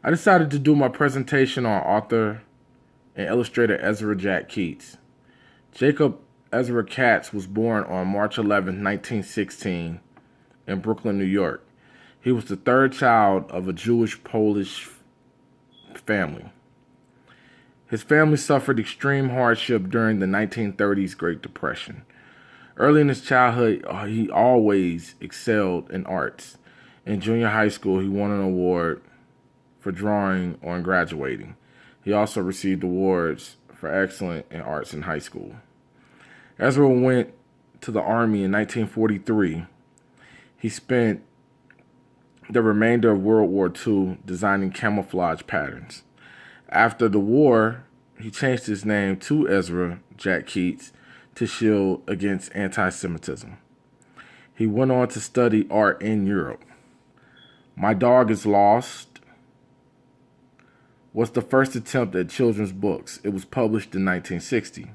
I decided to do my presentation on author and illustrator Ezra Jack Keats. Jacob Ezra Katz was born on March 11, 1916, in Brooklyn, New York. He was the third child of a Jewish Polish family. His family suffered extreme hardship during the 1930s Great Depression. Early in his childhood, he always excelled in arts. In junior high school, he won an award for drawing on graduating. He also received awards for excellence in arts in high school. Ezra went to the Army in 1943. He spent the remainder of World War II designing camouflage patterns. After the war, he changed his name to Ezra Jack Keats to shield against anti Semitism. He went on to study art in Europe. My Dog is Lost was the first attempt at children's books. It was published in 1960.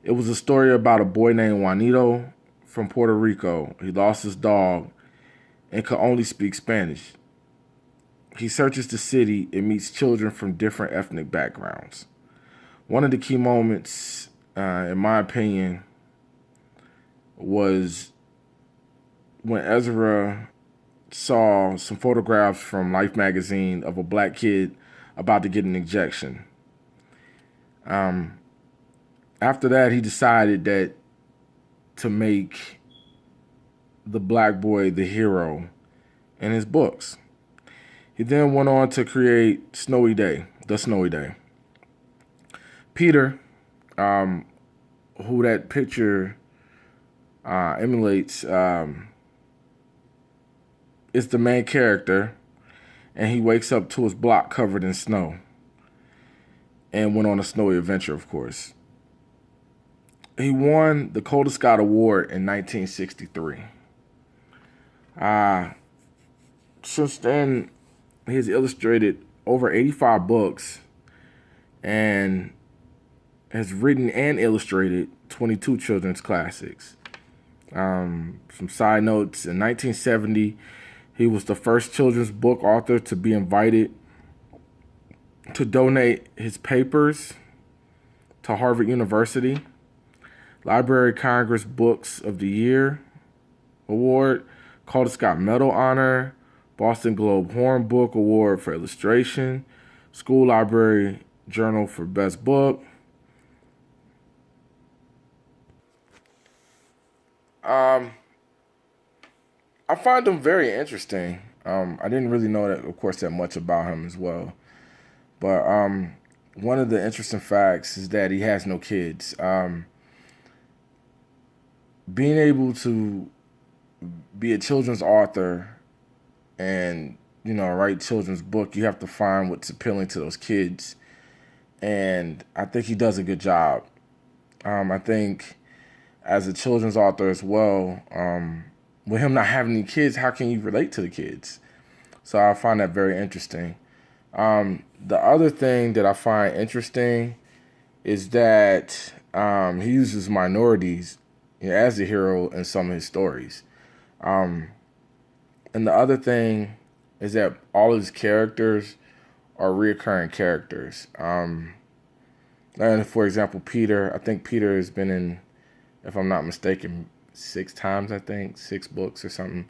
It was a story about a boy named Juanito from Puerto Rico. He lost his dog and could only speak Spanish. He searches the city and meets children from different ethnic backgrounds. One of the key moments, in my opinion, was when Ezra saw some photographs from Life magazine of a black kid about to get an injection. After that, he decided that to make the black boy the hero in his books. He then went on to create Snowy Day, The Snowy Day. Peter, who that picture emulates, is the main character, and he wakes up to his block covered in snow and went on a snowy adventure, of course. He won the Calder Scott Award in 1963. Since then, he has illustrated over 85 books and has written and illustrated 22 children's classics. Some side notes: in 1970, he was the first children's book author to be invited to donate his papers to Harvard University. Library of Congress Books of the Year Award, Calder Scott Medal Honor, Boston Globe Horn Book Award for illustration, School Library Journal for Best Book. I find him very interesting. I didn't really know that, of course, that much about him as well. But one of the interesting facts is that he has no kids. Being able to be a children's author and write children's book, you have to find what's appealing to those kids, and I think he does a good job. I think as a children's author as well, with him not having any kids, how can you relate to the kids? So I find that very interesting. The other thing that I find interesting is that he uses minorities as a hero in some of his stories. And the other thing is that all of his characters are reoccurring characters. And for example, Peter, I think Peter has been in, if I'm not mistaken, 6 times, I think, 6 books or something.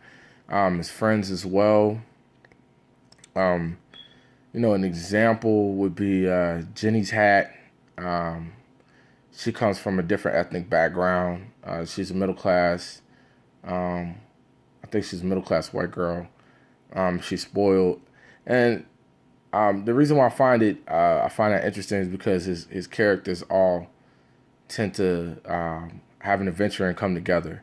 His friends as well. An example would be Jenny's Hat. She comes from a different ethnic background. She's a middle class. I think she's a middle class white girl. She's spoiled, and the reason why I find that interesting is because his characters all tend to have an adventure and come together.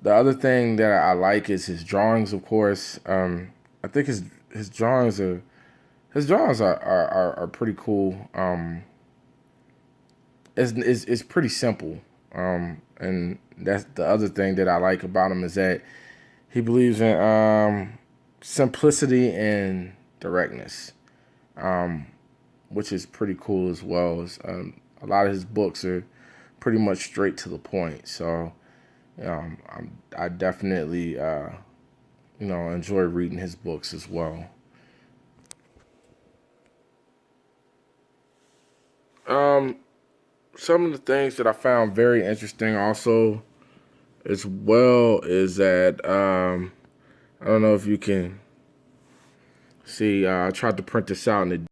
The other thing that I like is his drawings, of course. I think his drawings are pretty cool. It's pretty simple. And that's the other thing that I like about him, is that he believes in simplicity and directness, which is pretty cool as well. A lot of his books are pretty much straight to the point. So I definitely enjoy reading his books as well. Some of the things that I found very interesting also as well is that I don't know if you can see. I tried to print this out and it